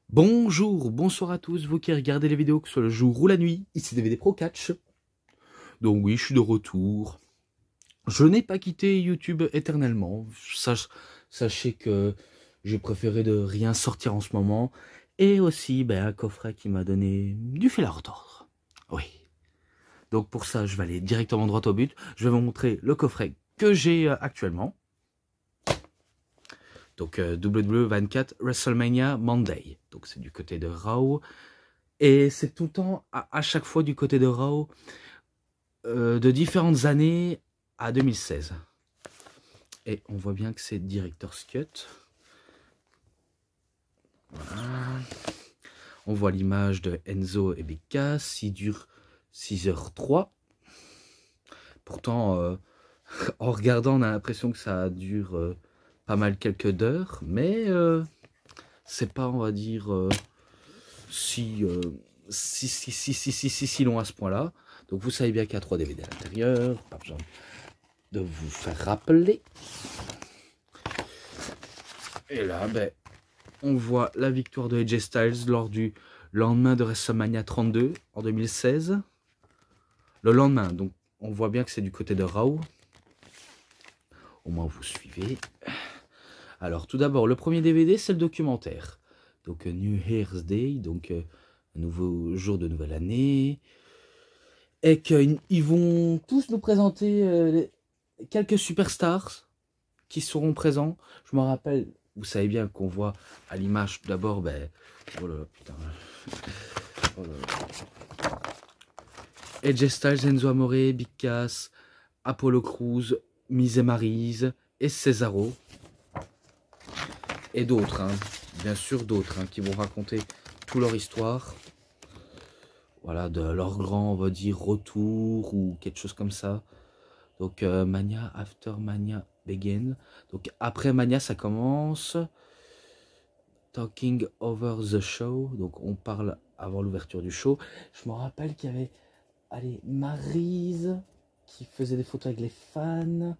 Bonjour, bonsoir à tous, vous qui regardez les vidéos, que ce soit le jour ou la nuit, ici DVD Pro Catch. Donc oui, je suis de retour. Je n'ai pas quitté YouTube éternellement. Sachez que j'ai préféré de rien sortir en ce moment. Et aussi, un coffret qui m'a donné du fil à retordre. Oui. Donc pour ça, je vais aller directement droit au but. Je vais vous montrer le coffret que j'ai actuellement. Donc WWE24 WrestleMania Monday. Donc c'est du côté de Raw. Et c'est tout le temps, à chaque fois du côté de Raw, de différentes années à 2016. Et on voit bien que c'est Director's Cut. Voilà. On voit l'image de Enzo et Big Cass, il dure 6h03. Pourtant, en regardant, on a l'impression que ça dure pas mal quelques d'heures, mais c'est pas, on va dire, si long à ce point-là. Donc vous savez bien qu'il y a 3 DVD à l'intérieur, pas besoin de vous faire rappeler. Et là, on voit la victoire de AJ Styles lors du lendemain de WrestleMania 32 en 2016. Le lendemain, donc on voit bien que c'est du côté de Raw. Au moins vous suivez. Alors tout d'abord, le premier DVD, c'est le documentaire. Donc New Year's Day, donc un nouveau jour de nouvelle année. Et qu'ils vont tous nous présenter quelques superstars qui seront présents. Je me rappelle, vous savez bien qu'on voit à l'image tout d'abord, oh là là, putain. Oh là là. AJ Styles, Enzo Amore, Big Cass, Apollo Crews, Miz et Maryse et Cesaro. Et d'autres, hein, bien sûr d'autres, qui vont raconter toute leur histoire. Voilà, de leur grand, on va dire, retour ou quelque chose comme ça. Donc Mania, After Mania Begin. Donc après Mania, ça commence. Talking over the show. Donc on parle avant l'ouverture du show. Je me rappelle qu'il y avait, allez, Maryse qui faisait des photos avec les fans.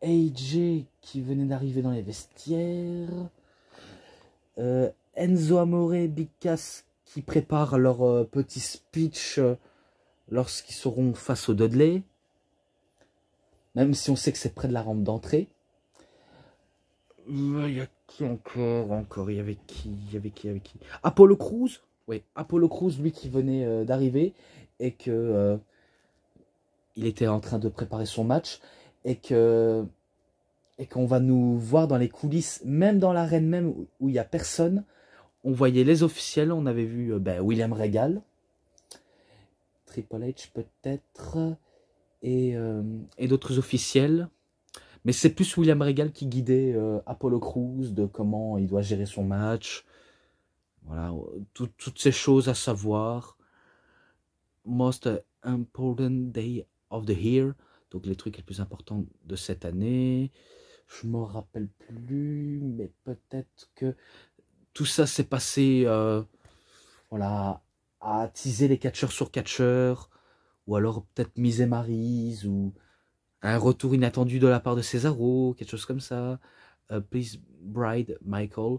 AJ qui venait d'arriver dans les vestiaires. Enzo Amore et Big Cass qui préparent leur petit speech lorsqu'ils seront face au Dudley. Même si on sait que c'est près de la rampe d'entrée. Il y a qui encore, il y avait qui, Apollo Crews. Oui, Apollo Crews, lui qui venait d'arriver et que il était en train de préparer son match et qu'on va nous voir dans les coulisses, même dans l'arène même où il n'y a personne. On voyait les officiels, on avait vu William Regal, Triple H peut-être, et d'autres officiels. Mais c'est plus William Regal qui guidait Apollo Crews de comment il doit gérer son match. Voilà, toutes ces choses à savoir. Most important day of the year. Donc les trucs les plus importants de cette année. Je me rappelle plus, mais peut-être que tout ça s'est passé voilà, à teaser les catcheurs sur catcheurs. Ou alors peut-être Miz et Maryse, ou un retour inattendu de la part de Cesaro, quelque chose comme ça. Please Bride Michael.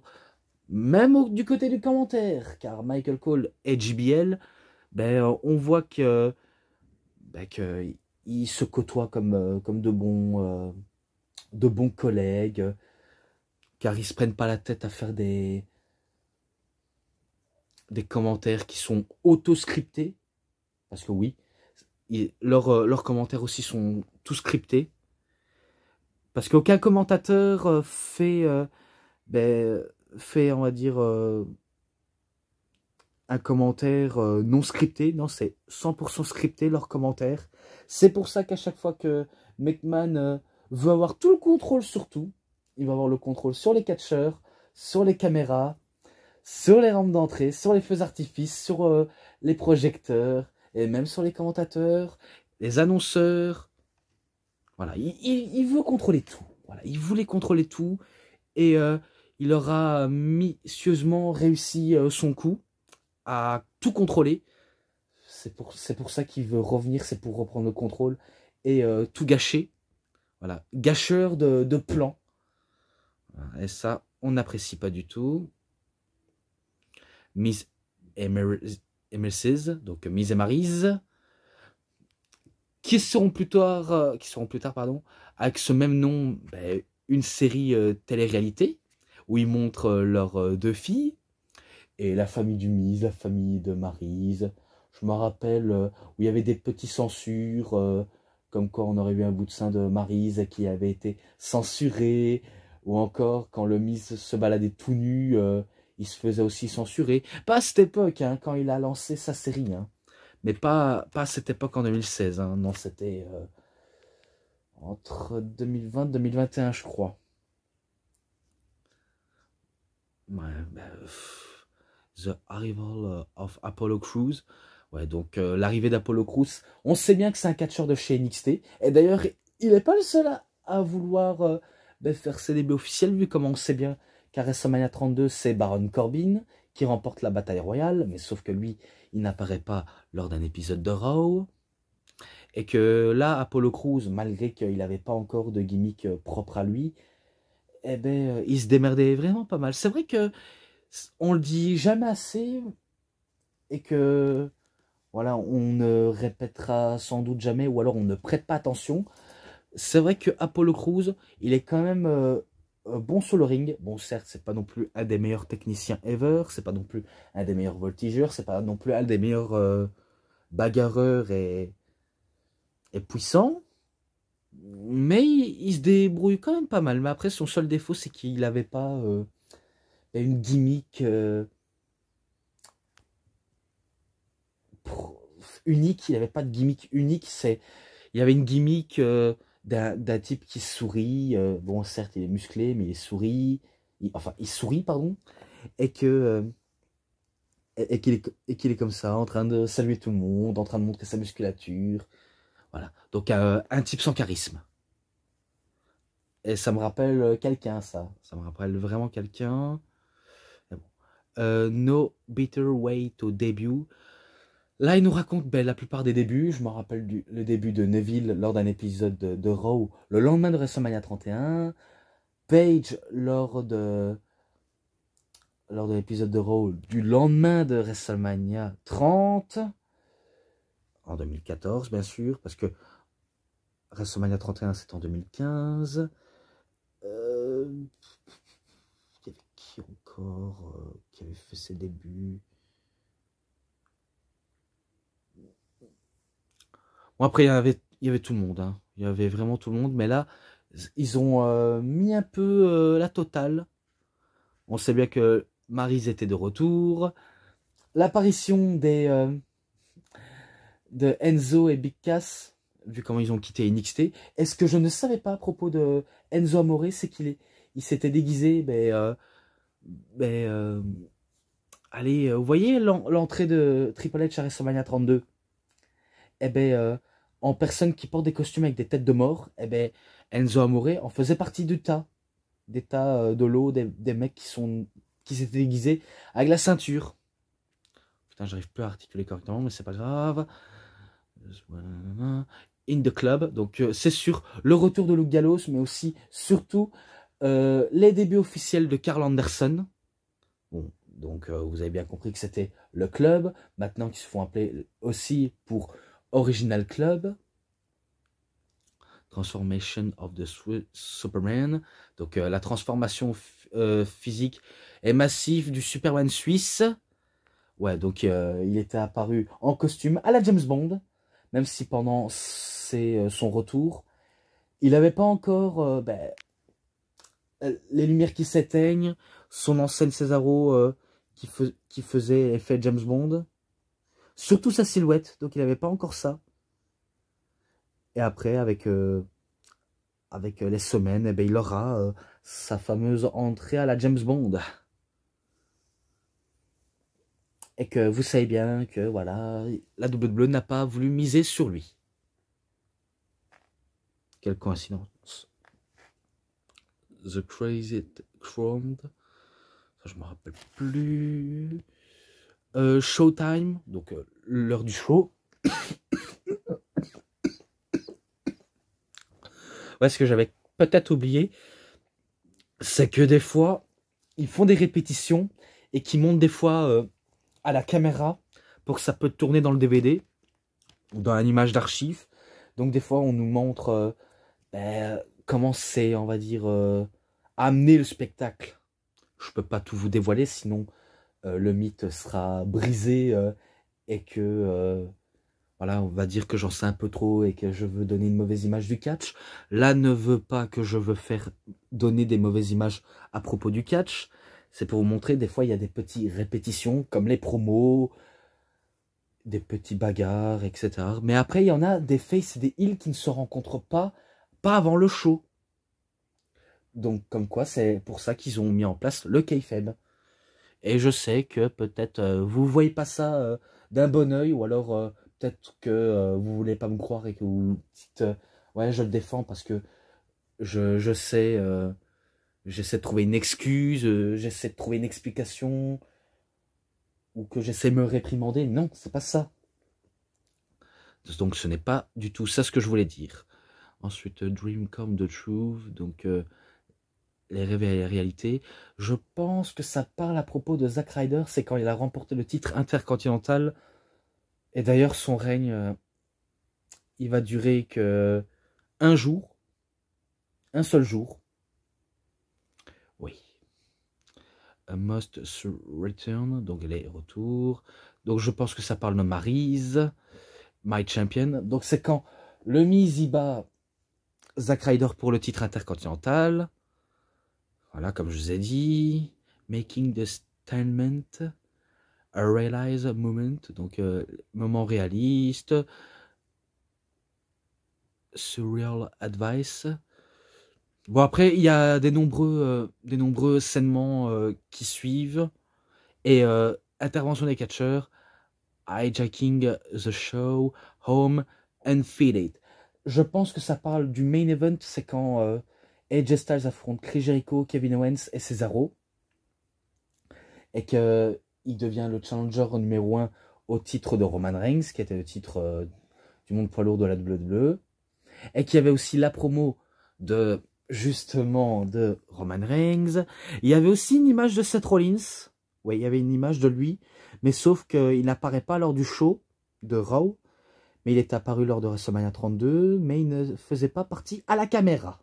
Même du côté du commentaire, car Michael Cole et JBL, on voit que ils se côtoient comme de bons collègues, car ils se prennent pas la tête à faire des commentaires qui sont auto-scriptés, parce que oui, leurs commentaires aussi sont tout scriptés, parce qu'aucun commentateur fait, on va dire, un commentaire non scripté. Non, c'est 100% scripté, leurs commentaires. C'est pour ça qu'à chaque fois que McMahon veut avoir tout le contrôle sur tout, il va avoir le contrôle sur les catcheurs, sur les caméras, sur les rampes d'entrée, sur les feux d'artifice, sur les projecteurs, et même sur les commentateurs, les annonceurs. Voilà, il veut contrôler tout. Voilà, il voulait contrôler tout, et il aura minutieusement réussi son coup à tout contrôler. C'est pour ça qu'il veut revenir, c'est pour reprendre le contrôle et tout gâcher. Voilà, gâcheur de plans. Voilà, et ça, on n'apprécie pas du tout. Miss et Mrs, donc Miss et Maryse, qui seront plus tard, pardon, avec ce même nom, ben, une série télé-réalité, où ils montrent leurs deux filles, et la famille du Miss, la famille de Maryse. Je me rappelle où il y avait des petits censures, comme quoi on aurait eu un bout de sein de Maryse qui avait été censuré, ou encore quand le Miss se baladait tout nu, il se faisait aussi censurer. Pas à cette époque, hein, quand il a lancé sa série, hein. Mais pas à cette époque en 2016, hein. Non, c'était entre 2020 et 2021, je crois. Ouais, The Arrival of Apollo Crews. Ouais, donc l'arrivée d'Apollo Crews. On sait bien que c'est un catcheur de chez NXT. Et d'ailleurs, il n'est pas le seul à vouloir faire ses débuts officiels, vu comme on sait bien qu'à WrestleMania 32, c'est Baron Corbin qui remporte la bataille royale. Mais sauf que lui, il n'apparaît pas lors d'un épisode de Raw. Et que là, Apollo Crews, malgré qu'il n'avait pas encore de gimmick propre à lui, eh ben, il se démerdait vraiment pas mal. C'est vrai que on le dit jamais assez et que voilà, on ne répétera sans doute jamais ou alors on ne prête pas attention. C'est vrai que Apollo Crews, il est quand même bon sur le ring. Bon, certes, c'est pas non plus un des meilleurs techniciens ever, c'est pas non plus un des meilleurs voltigeurs, c'est pas non plus un des meilleurs bagarreurs et puissants. Mais il se débrouille quand même pas mal. Mais après, son seul défaut, c'est qu'il n'avait pas une gimmick unique. Il n'avait pas de gimmick unique. Il y avait une gimmick d'un type qui sourit. Bon, certes, il est musclé, mais il sourit. Il sourit, pardon. Et qu'il est comme ça, en train de saluer tout le monde, en train de montrer sa musculature. Voilà. Donc, un type sans charisme. Et ça me rappelle quelqu'un, ça. Ça me rappelle vraiment quelqu'un. Bon. No Better Way to Debut. Là, il nous raconte la plupart des débuts. Je me rappelle le début de Neville lors d'un épisode de Raw le lendemain de WrestleMania 31. Paige lors de l'épisode de Raw du lendemain de WrestleMania 30. En 2014, bien sûr, parce que WrestleMania 31, c'est en 2015. Il y avait qui encore qui avait fait ses débuts? Bon, après, il y avait tout le monde. Hein. Il y avait vraiment tout le monde. Mais là, ils ont mis un peu la totale. On sait bien que Maryse était de retour. L'apparition de Enzo et Big Cass, vu comment ils ont quitté NXT. Et ce que je ne savais pas à propos de Enzo Amore, c'est il s'était déguisé. Allez, vous voyez l'entrée de Triple H à WrestleMania 32? Eh ben, en personne qui porte des costumes avec des têtes de mort, eh ben, Enzo Amore en faisait partie du tas. Des tas de l'eau, des mecs qui s'étaient déguisés avec la ceinture. Putain, j'arrive plus à articuler correctement, mais c'est pas grave. In the Club, donc c'est sûr, le retour de Luke Gallows, mais aussi, surtout, les débuts officiels de Karl Anderson. Bon, donc vous avez bien compris que c'était le club, maintenant qu'ils se font appeler aussi pour Original Club. Transformation of the Superman, donc la transformation physique et massive du Superman suisse. Ouais, donc il était apparu en costume à la James Bond, même si pendant son retour, il n'avait pas encore les lumières qui s'éteignent, son enseigne Cesaro qui faisait effet James Bond, surtout sa silhouette, donc il n'avait pas encore ça. Et après, avec les semaines, eh ben, il aura sa fameuse entrée à la James Bond. Et que vous savez bien que voilà, la WWE n'a pas voulu miser sur lui. Quelle coïncidence. The Crazy Crowned. Ça, je me rappelle plus. Showtime, donc l'heure du show. Ouais, ce que j'avais peut-être oublié, c'est que des fois, ils font des répétitions et qui montent des fois à la caméra pour que ça peut tourner dans le DVD ou dans une image d'archive. Donc des fois on nous montre comment c'est, on va dire, amener le spectacle. Je peux pas tout vous dévoiler, sinon le mythe sera brisé et que voilà, on va dire que j'en sais un peu trop et que je veux donner une mauvaise image du catch. Là ne veut pas que je veux faire donner des mauvaises images à propos du catch. C'est pour vous montrer, des fois il y a des petites répétitions comme les promos, des petits bagarres, etc. Mais après il y en a des faces et des heels qui ne se rencontrent pas avant le show. Donc comme quoi c'est pour ça qu'ils ont mis en place le kayfabe. Et je sais que peut-être vous voyez pas ça d'un bon oeil, ou alors peut-être que vous voulez pas me croire et que vous dites ouais je le défends parce que je sais, j'essaie de trouver une excuse, j'essaie de trouver une explication, ou que j'essaie de me réprimander. Non, c'est pas ça. Donc ce n'est pas du tout ça ce que je voulais dire. Ensuite, Dream Come the Truth, donc les rêves et la réalité. Je pense que ça parle à propos de Zack Ryder, c'est quand il a remporté le titre intercontinental. Et d'ailleurs, son règne, il va durer que un jour, un seul jour. Oui. A Must Return, donc les retours. Donc je pense que ça parle de Maryse, My Champion. Donc c'est quand le Miz y bat Zack Ryder pour le titre intercontinental. Voilà, comme je vous ai dit. Making the Statement. A Realize Moment. Donc, moment réaliste. Surreal Advice. Bon, après, il y a des nombreux segments qui suivent. Et intervention des catcheurs. Hijacking the show. Home and Feed It. Je pense que ça parle du main event. C'est quand AJ Styles affronte Chris Jericho, Kevin Owens et Cesaro. Et qu'il devient le challenger numéro 1 au titre de Roman Reigns, qui était le titre du monde poids lourd de la WWE. Et qu'il y avait aussi la promo de, justement, de Roman Reigns. Il y avait aussi une image de Seth Rollins. Oui, il y avait une image de lui. Mais sauf qu'il n'apparaît pas lors du show de Raw. Mais il est apparu lors de WrestleMania 32. Mais il ne faisait pas partie à la caméra.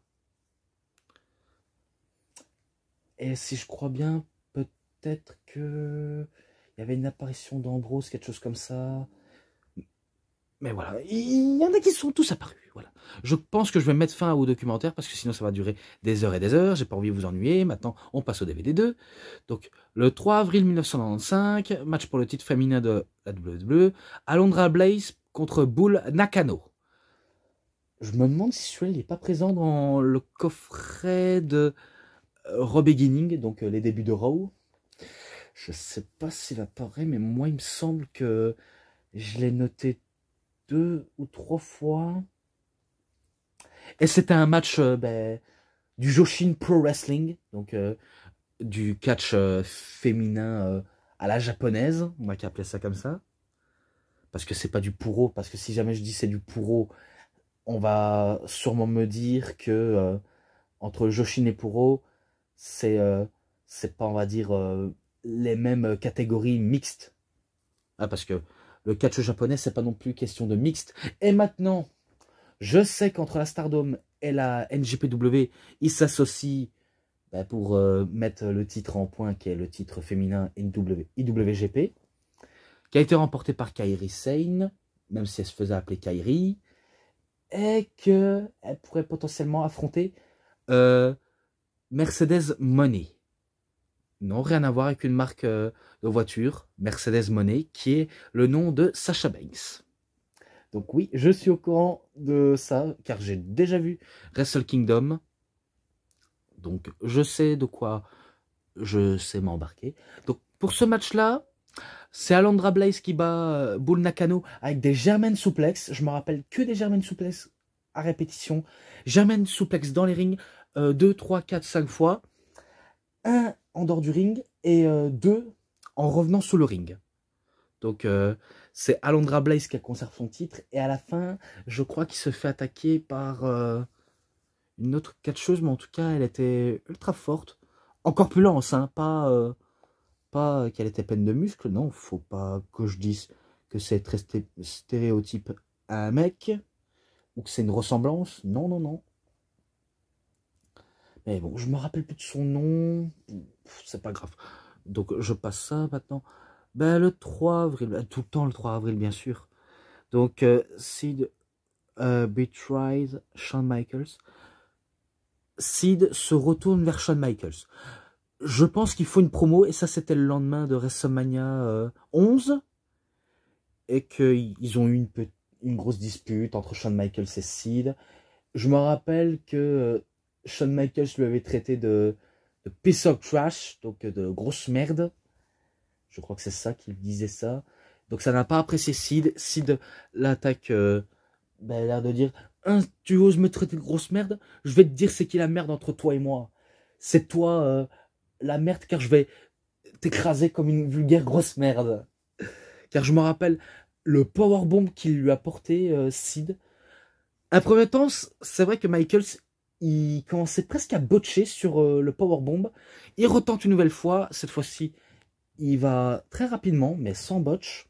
Et si je crois bien, peut-être que il y avait une apparition d'Ambrose, quelque chose comme ça. Mais voilà, il y en a qui sont tous apparus. Voilà. Je pense que je vais mettre fin au documentaire parce que sinon ça va durer des heures et des heures. J'ai pas envie de vous ennuyer. Maintenant, on passe au DVD 2. Donc, le 3 avril 1995, match pour le titre féminin de la WWE, Alundra Blaze contre Bull Nakano. Je me demande si celui-là n'est pas présent dans le coffret de Raw Beginning, donc les débuts de Raw. Je sais pas s'il apparaît, mais moi il me semble que je l'ai noté 2 ou 3 fois. Et c'était un match du Joshin Pro Wrestling, donc du catch féminin à la japonaise, on va appeler ça comme ça. Parce que c'est pas du puro, parce que si jamais je dis c'est du puro, on va sûrement me dire que entre Joshin et puro, c'est pas, on va dire, les mêmes catégories mixtes. Ah, parce que le catch japonais, c'est pas non plus question de mixte. Et maintenant, je sais qu'entre la Stardom et la NJPW, ils s'associent pour mettre le titre en point, qui est le titre féminin IWGP, qui a été remporté par Kairi Sane, même si elle se faisait appeler Kairi, et qu'elle pourrait potentiellement affronter Mercedes Money. Non, rien à voir avec une marque de voiture, Mercedes Money, qui est le nom de Sasha Banks. Donc oui, je suis au courant de ça, car j'ai déjà vu Wrestle Kingdom. Donc je sais de quoi je sais m'embarquer. Donc pour ce match-là, c'est Alundra Blaze qui bat Bull Nakano avec des German suplex. Je me rappelle que des German suplex à répétition. German suplex dans les rings 2, 3, 4, 5 fois. 1 en dehors du ring et 2 en revenant sous le ring. Donc c'est Alundra Blaze qui conserve son titre. Et à la fin, je crois qu'il se fait attaquer par une autre catcheuse. Mais en tout cas, elle était ultra forte. Encore plus lente, hein, pas pas qu'elle était pleine de muscles, non, faut pas que je dise que c'est très stéréotype à un mec, ou que c'est une ressemblance, non, non, non. Mais bon, je me rappelle plus de son nom, c'est pas grave. Donc je passe ça maintenant. Ben, le 3 avril, ben, tout le temps le 3 avril bien sûr. Donc Sid betrayed Shawn Michaels. Sid se retourne vers Shawn Michaels. Je pense qu'il faut une promo, et ça c'était le lendemain de WrestleMania 11, et qu'ils ont eu une grosse dispute entre Shawn Michaels et Sid. Je me rappelle que Shawn Michaels lui avait traité de piece of trash, donc de grosse merde. Je crois que c'est ça qu'il disait ça. Donc ça n'a pas apprécié Sid. Sid l'attaque, ben, elle a l'air de dire hein, tu oses me traiter de grosse merde? Je vais te dire c'est qui la merde entre toi et moi. C'est toi la merde, car je vais t'écraser comme une vulgaire grosse merde. Car je me rappelle le powerbomb qu'il lui a porté Sid. À un premier temps, c'est vrai que Michaels, il commençait presque à botcher sur le powerbomb. Il retente une nouvelle fois. Cette fois-ci, il va très rapidement, mais sans botch.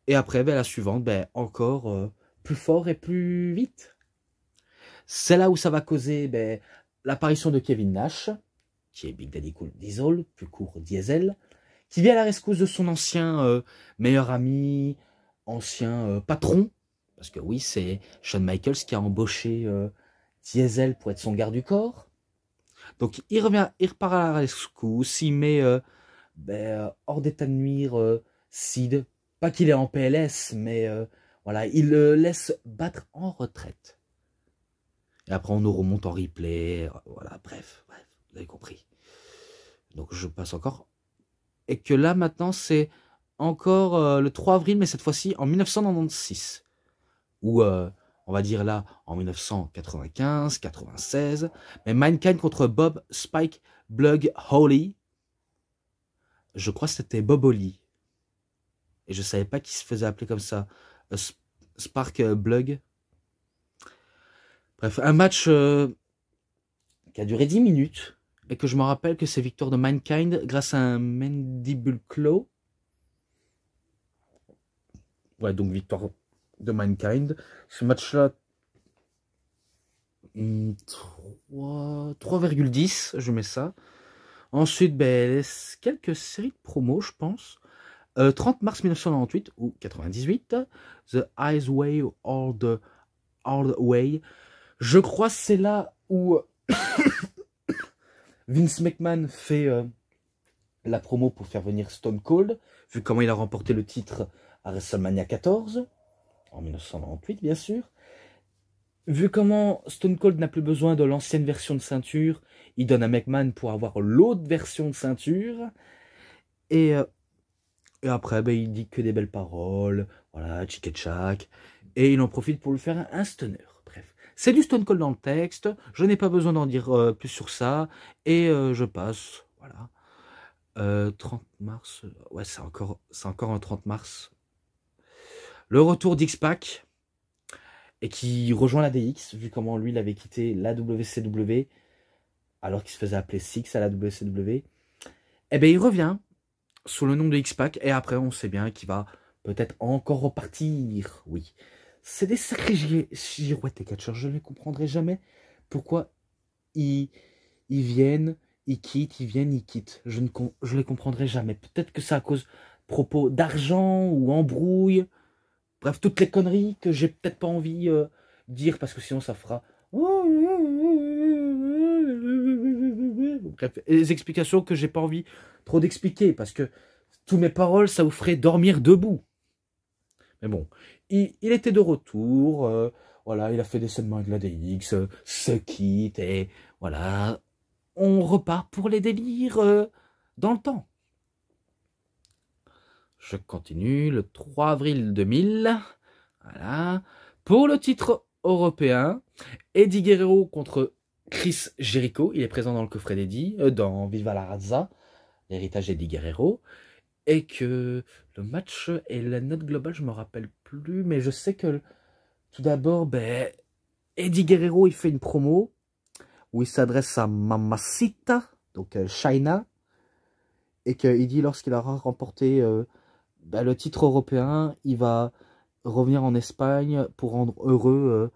Et après, ben, la suivante, ben, encore plus fort et plus vite. C'est là où ça va causer ben, l'apparition de Kevin Nash, qui est Big Daddy Cool Diesel, plus court Diesel, qui vient à la rescousse de son ancien meilleur ami, ancien patron, parce que oui, c'est Shawn Michaels qui a embauché Diesel pour être son garde du corps. Donc il revient, il repart à la rescousse, il met ben, hors d'état de nuire Sid. Pas qu'il est en PLS, mais voilà, il le laisse battre en retraite. Et après on nous remonte en replay, voilà, bref, vous avez compris. Donc je passe encore. Et que là maintenant c'est encore le 3 avril, mais cette fois-ci en 1996. Ou on va dire là en 1995, 96. Mais Mankind contre Bob Spike Blug Holly. Je crois que c'était Bob Holly. Et je savais pas qu'il se faisait appeler comme ça. Spark Blug. Bref, un match qui a duré 10 minutes. Et que je me rappelle que c'est victoire de Mankind grâce à un Mandible Claw. Ouais, donc victoire de Mankind. Ce match-là, 3,10, je mets ça. Ensuite, ben, quelques séries de promos, je pense. 30 mars 1998 ou 98, The Eyes Way or the Hard Way. Je crois que c'est là où Vince McMahon fait la promo pour faire venir Stone Cold, vu comment il a remporté le titre à WrestleMania 14, en 1998 bien sûr. Vu comment Stone Cold n'a plus besoin de l'ancienne version de ceinture, il donne à McMahon pour avoir l'autre version de ceinture. Et après, ben, il dit que des belles paroles, voilà, chick et chack, et il en profite pour lui faire un stunner. Bref, c'est du Stone Cold dans le texte, je n'ai pas besoin d'en dire plus sur ça, et je passe, voilà. 30 mars, ouais, c'est encore un 30 mars. Le retour d'X-Pac, et qui rejoint la DX, vu comment lui, il avait quitté la WCW, alors qu'il se faisait appeler Six à la WCW. Eh bien, il revient sous le nom de X-Pac, et après, on sait bien qu'il va peut-être encore repartir, oui. C'est des sacrés girouettes, les catcheurs, je ne les comprendrai jamais. Pourquoi ils viennent, ils quittent, ils viennent, ils quittent. Je les comprendrai jamais. Peut-être que c'est à cause propos d'argent ou embrouille. Bref, toutes les conneries que j'ai peut-être pas envie de dire, parce que sinon ça fera... Bref, les explications que j'ai pas envie trop d'expliquer, parce que toutes mes paroles, ça vous ferait dormir debout. Mais bon, il était de retour, voilà, il a fait des segments avec la DX, se quitte, et voilà, on repart pour les délires dans le temps. Je continue, le 3 avril 2000, voilà, pour le titre européen, Eddie Guerrero contre Chris Jericho, il est présent dans le coffret d'Eddie, dans Viva la Raza, l'héritage d'Eddie Guerrero, et que le match et la note globale, je me rappelle plus, mais je sais que tout d'abord, ben, Eddie Guerrero, il fait une promo où il s'adresse à Mamacita, donc China, et qu'il dit lorsqu'il aura remporté le titre européen, il va revenir en Espagne pour rendre heureux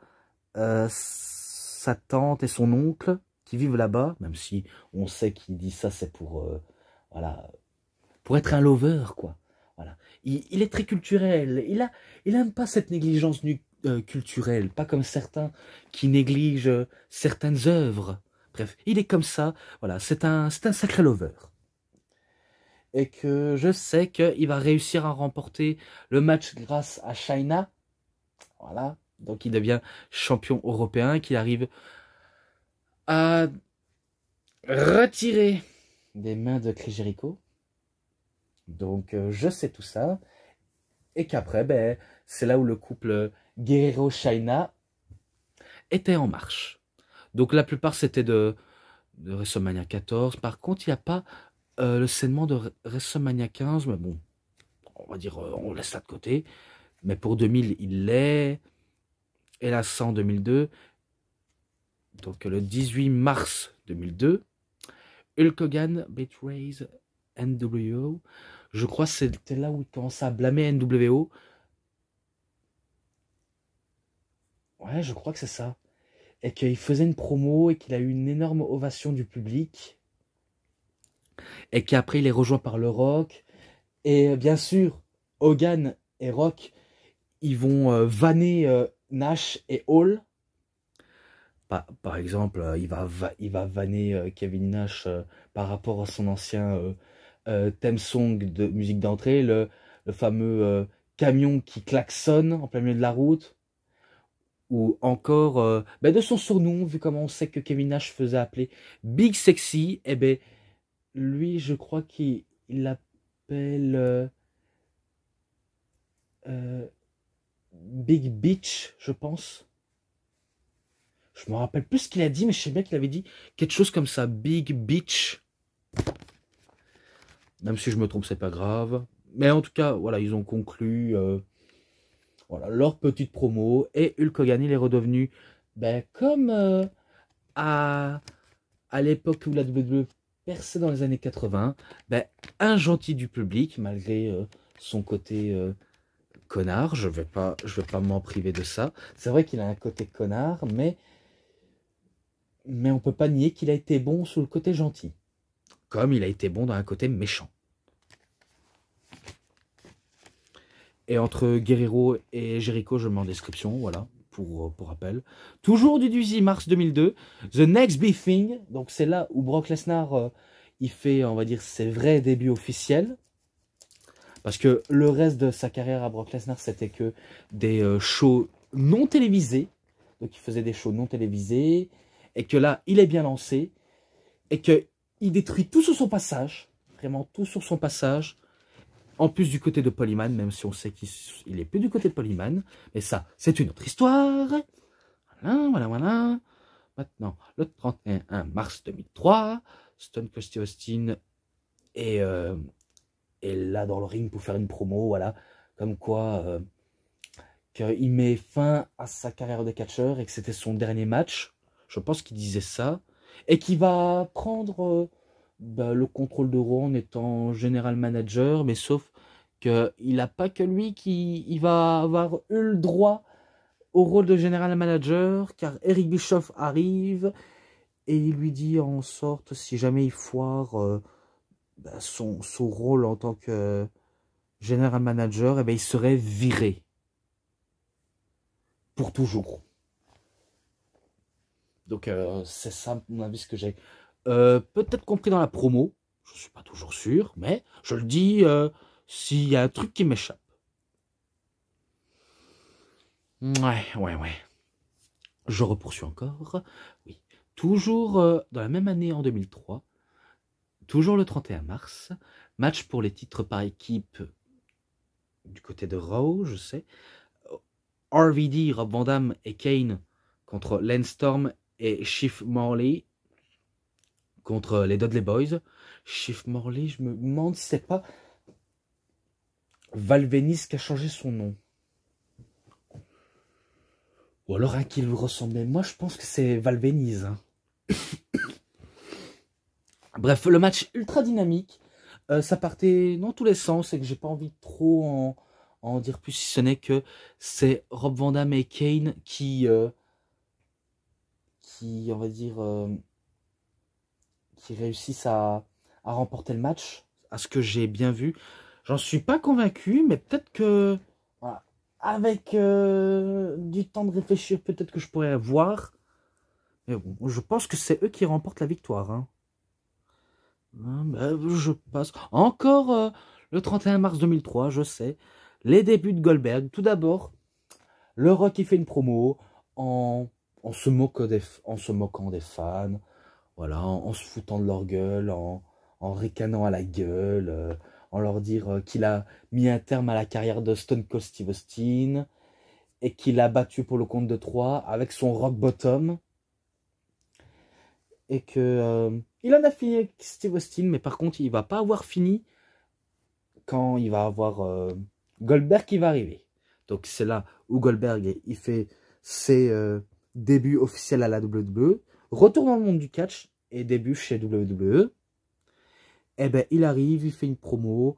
sa tante et son oncle qui vivent là-bas, même si on sait qu'il dit ça, c'est pour, voilà, pour être un lover, quoi. Voilà. Il est très culturel, il aime pas cette négligence culturelle, pas comme certains qui négligent certaines œuvres. Bref, il est comme ça, voilà, c'est un sacré lover. Et que je sais qu'il va réussir à remporter le match grâce à China. Voilà, donc il devient champion européen, qu'il arrive à retirer des mains de Chris Jericho. Donc je sais tout ça. Et qu'après, ben, c'est là où le couple Guerrero-China était en marche. Donc la plupart c'était de WrestleMania 14. Par contre, il n'y a pas le saignement de WrestleMania 15. Mais bon, on va dire, on laisse ça de côté. Mais pour 2000, il l'est. Et là, ça en 2002. Donc le 18 mars 2002, Hulk Hogan betrays NWO. Je crois que c'était là où il commençait à blâmer NWO. Ouais, je crois que c'est ça. Et qu'il faisait une promo et qu'il a eu une énorme ovation du public. Et qu'après, il est rejoint par le Rock. Et bien sûr, Hogan et Rock, ils vont vanner Nash et Hall. Par exemple, il va vanner Kevin Nash par rapport à son ancien theme song de musique d'entrée, le fameux camion qui klaxonne en plein milieu de la route. Ou encore de son surnom, vu comment on sait que Kevin Nash faisait appeler Big Sexy, et ben lui, je crois qu'il l'appelle Big Bitch, je pense. Je me rappelle plus ce qu'il a dit, mais je sais bien qu'il avait dit quelque chose comme ça, Big Bitch. Même si je me trompe, c'est pas grave. Mais en tout cas, voilà, ils ont conclu voilà, leur petite promo. Et Hulk Hogan, il est redevenu comme à l'époque où la WWE perçait dans les années 80, un gentil du public, malgré son côté connard. Je vais pas m'en priver de ça. C'est vrai qu'il a un côté connard, mais on peut pas nier qu'il a été bon sous le côté gentil. Comme il a été bon dans un côté méchant. Et entre Guerrero et Jericho, je mets en description, voilà, pour rappel. Toujours du 18 mars 2002, The Next Big Thing. Donc c'est là où Brock Lesnar, il fait, on va dire, ses vrais débuts officiels. Parce que le reste de sa carrière à Brock Lesnar, c'était que des shows non télévisés. Donc il faisait des shows non télévisés. Et que là, il est bien lancé. Et qu'il détruit tout sur son passage. Vraiment tout sur son passage. En plus du côté de Polyman, même si on sait qu'il est plus du côté de Polyman. Mais ça, c'est une autre histoire. Voilà. Maintenant, le 31 mars 2003, Stone Cold Steve Austin est là dans le ring pour faire une promo, voilà. Comme quoi, qu'il met fin à sa carrière de catcheur et que c'était son dernier match. Je pense qu'il disait ça. Et qu'il va prendre le contrôle de Raw en étant général manager, mais sauf qu'il n'a pas que lui qui va avoir eu le droit au rôle de général manager, car Eric Bischoff arrive et il lui dit en sorte, si jamais il foire son rôle en tant que général manager, il serait viré. Pour toujours. Donc c'est ça, mon avis, ce que j'ai peut-être compris dans la promo. Je ne suis pas toujours sûr, mais je le dis s'il y a un truc qui m'échappe. Ouais. Je repoursuis encore. Oui. Toujours dans la même année, en 2003, toujours le 31 mars, match pour les titres par équipe du côté de Raw, je sais. RVD, Rob Van Dam et Kane contre Lance Storm et Chief Morley contre les Dudley Boys. Chief Morley, je me demande si c'est pas Val Venis qui a changé son nom. Ou alors un qui lui ressemblait. Moi, je pense que c'est Val Venis. Hein. Bref, le match ultra dynamique. Ça partait dans tous les sens et que j'ai pas envie de trop en dire plus, si ce n'est que c'est Rob Van Dam et Kane qui on va dire, qui réussissent à remporter le match, à ce que j'ai bien vu. J'en suis pas convaincu, mais peut-être que, voilà, avec du temps de réfléchir, peut-être que je pourrais voir. Mais bon, je pense que c'est eux qui remportent la victoire. Hein. Je passe. Encore le 31 mars 2003, je sais. Les débuts de Goldberg. Tout d'abord, le Rock il fait une promo en, en se moquant des fans. Voilà, en se foutant de leur gueule, en ricanant à la gueule, en leur dire qu'il a mis un terme à la carrière de Stone Cold Steve Austin et qu'il a battu pour le compte de 3 avec son rock bottom et que il en a fini avec Steve Austin, mais par contre il va pas avoir fini quand il va avoir Goldberg qui va arriver. Donc c'est là où Goldberg il fait ses débuts officiels à la WWE, retourne dans le monde du catch et début chez WWE. Eh ben il arrive, il fait une promo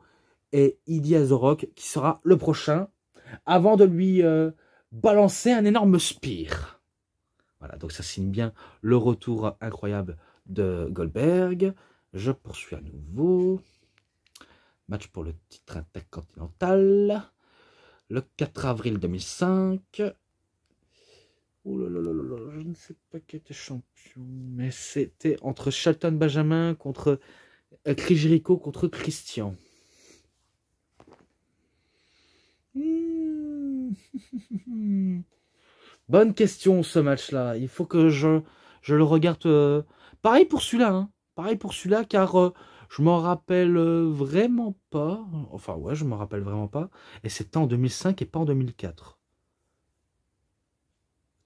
et il dit à The Rock qui sera le prochain avant de lui balancer un énorme spear. Voilà, donc ça signe bien le retour incroyable de Goldberg. Je poursuis à nouveau. Match pour le titre intercontinental. Le 4 avril 2005. Oh là là là là, je ne sais pas qui était champion, mais c'était entre Shelton Benjamin contre Chris Jericho contre Christian. Bonne question ce match-là. Il faut que je le regarde. Pareil pour celui-là. Hein. Pareil pour celui-là car je m'en rappelle vraiment pas. Enfin ouais, je m'en rappelle vraiment pas. Et c'était en 2005 et pas en 2004.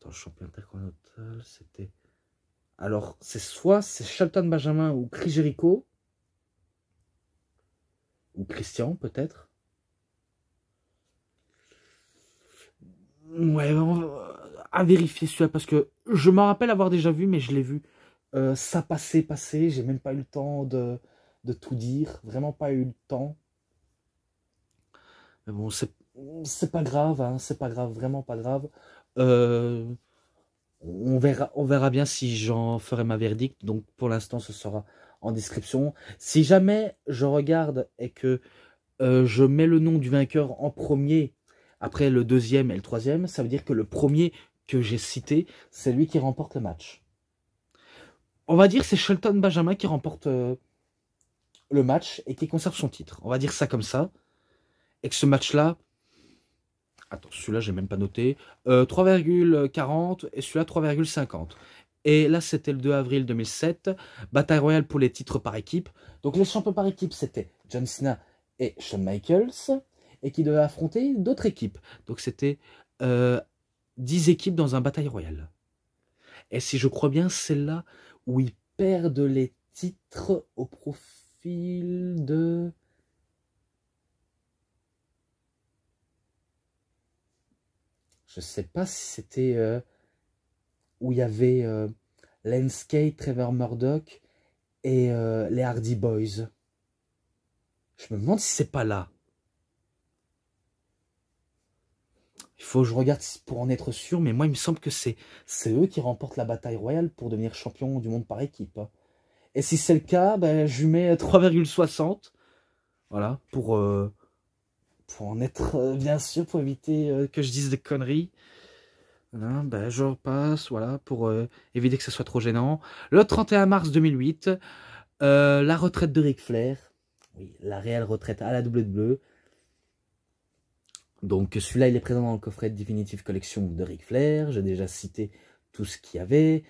Attends, champion intercontinental, c'était... Alors, c'est soit c'est Shelton Benjamin ou Chris Jericho. Ou Christian, peut-être. Ouais, à vérifier celui-là, parce que je me rappelle avoir déjà vu, mais je l'ai vu. Ça passait, j'ai même pas eu le temps de tout dire. Vraiment pas eu le temps. Mais bon, c'est pas grave, hein, c'est pas grave, vraiment pas grave. On verra bien si j'en ferai ma verdict. Donc pour l'instant, ce sera en description. Si jamais je regarde et que je mets le nom du vainqueur en premier, après le deuxième et le troisième, ça veut dire que le premier que j'ai cité, c'est lui qui remporte le match. On va dire que c'est Shelton Benjamin qui remporte le match et qui conserve son titre. On va dire ça comme ça. Et que ce match-là... Attends, celui-là, j'ai même pas noté. 3,40 et celui-là, 3,50. Et là, c'était le 2 avril 2007. Bataille royale pour les titres par équipe. Donc, les champions par équipe, c'était John Cena et Shawn Michaels. Et qui devaient affronter d'autres équipes. Donc, c'était 10 équipes dans un bataille royale. Et si je crois bien, c'est là où ils perdent les titres au profil de... Je sais pas si c'était où il y avait Lance Cade, Trevor Murdoch et les Hardy Boys. Je me demande si c'est pas là. Il faut que je regarde pour en être sûr, mais moi il me semble que c'est eux qui remportent la bataille royale pour devenir champion du monde par équipe. Et si c'est le cas, ben, je lui mets 3,60. Voilà, pour en être bien sûr, pour éviter que je dise des conneries. Voilà, ben, je repasse, voilà, pour éviter que ce soit trop gênant. Le 31 mars 2008, la retraite de Ric Flair. Oui, la réelle retraite à la WWE. Donc celui-là, il est présent dans le coffret Definitive Collection de Ric Flair. J'ai déjà cité tout ce qu'il y avait.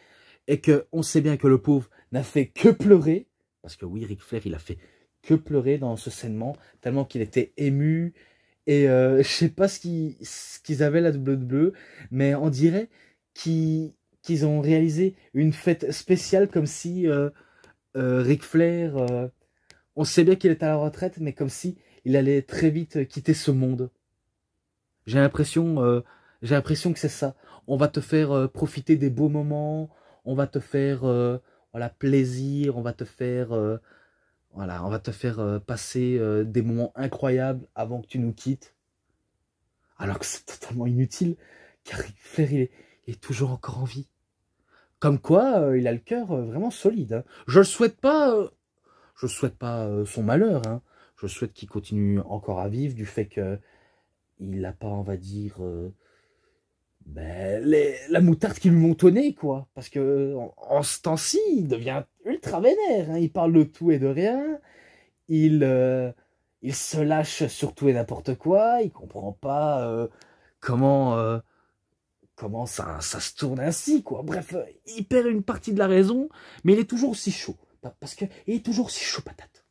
Et qu'on sait bien que le pauvre n'a fait que pleurer. Parce que oui, Ric Flair, il a fait que pleurer dans ce scènement. Tellement qu'il était ému. Et je sais pas ce qu'ils avaient la WWE. Mais on dirait qu'ils ont réalisé une fête spéciale. Comme si Ric Flair... on sait bien qu'il est à la retraite. Mais comme si il allait très vite quitter ce monde. J'ai l'impression que c'est ça. On va te faire profiter des beaux moments, on va te faire voilà, plaisir, on va te faire Voilà, on va te faire passer des moments incroyables avant que tu nous quittes. Alors que c'est totalement inutile, car Ric Flair, il est toujours encore en vie. Comme quoi, il a le cœur vraiment solide. Hein. Je souhaite pas son malheur. Hein. Je souhaite qu'il continue encore à vivre du fait que il n'a pas, on va dire, la moutarde qui lui montonnait, quoi. Parce que en ce temps-ci, il devient ultra vénère. Hein. Il parle de tout et de rien. Il, euh, il se lâche sur tout et n'importe quoi. Il comprend pas comment, comment ça se tourne ainsi, quoi. Bref, il perd une partie de la raison, mais il est toujours aussi chaud. Parce qu'il est toujours aussi chaud patate.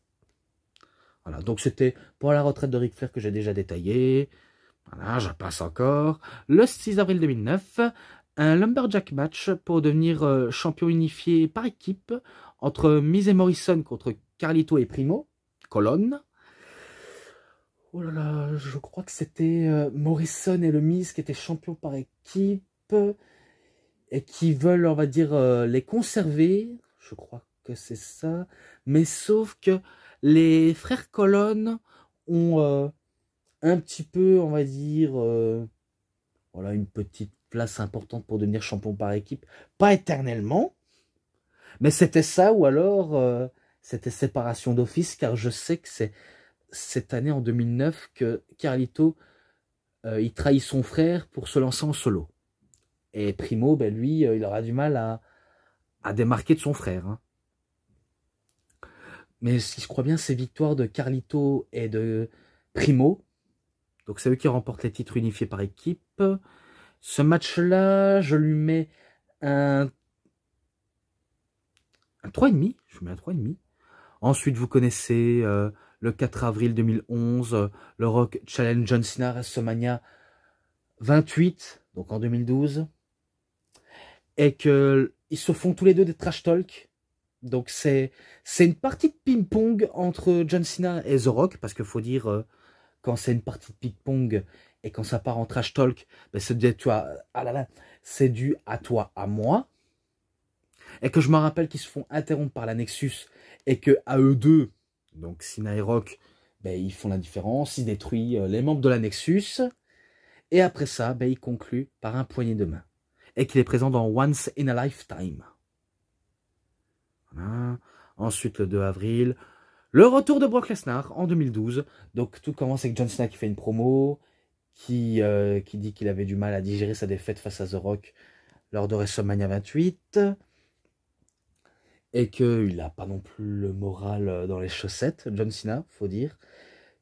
Voilà, donc c'était pour la retraite de Ric Flair que j'ai déjà détaillé. Voilà, je passe encore. Le 6 avril 2009, un Lumberjack match pour devenir champion unifié par équipe entre Miz et Morrison contre Carlito et Primo, Colonne. Oh là là, je crois que c'était Morrison et le Miz qui étaient champions par équipe et qui veulent, on va dire, les conserver. Je crois que c'est ça. Mais sauf que les frères Colonne ont un petit peu, on va dire, voilà, une petite place importante pour devenir champion par équipe. Pas éternellement, mais c'était ça ou alors c'était séparation d'office, car je sais que c'est cette année, en 2009, que Carlito, il trahit son frère pour se lancer en solo. Et Primo, ben lui, il aura du mal à démarquer de son frère. Hein. Mais si je crois bien, c'est victoire de Carlito et de Primo. Donc c'est eux qui remportent les titres unifiés par équipe. Ce match-là, je lui mets un 3,5. Je mets un 3,5. Ensuite, vous connaissez le 4 avril 2011, le Rock Challenge John Cena WrestleMania 28, donc en 2012. Et qu'ils se font tous les deux des trash talk. Donc c'est une partie de ping-pong entre John Cena et The Rock, parce qu'il faut dire, quand c'est une partie de ping-pong et quand ça part en trash talk, ben c'est dû à toi, à moi. Et que je me rappelle qu'ils se font interrompre par la Nexus et que à eux deux, donc Cena et Rock, ben, ils font la différence, ils détruisent les membres de la Nexus. Et après ça, ben, ils concluent par un poignet de main. Et qu'il est présent dans Once in a Lifetime. Voilà. Ensuite, le 2 avril, le retour de Brock Lesnar en 2012. Donc tout commence avec John Cena qui fait une promo, qui dit qu'il avait du mal à digérer sa défaite face à The Rock lors de WrestleMania 28. Et qu'il n'a pas non plus le moral dans les chaussettes, John Cena, faut dire.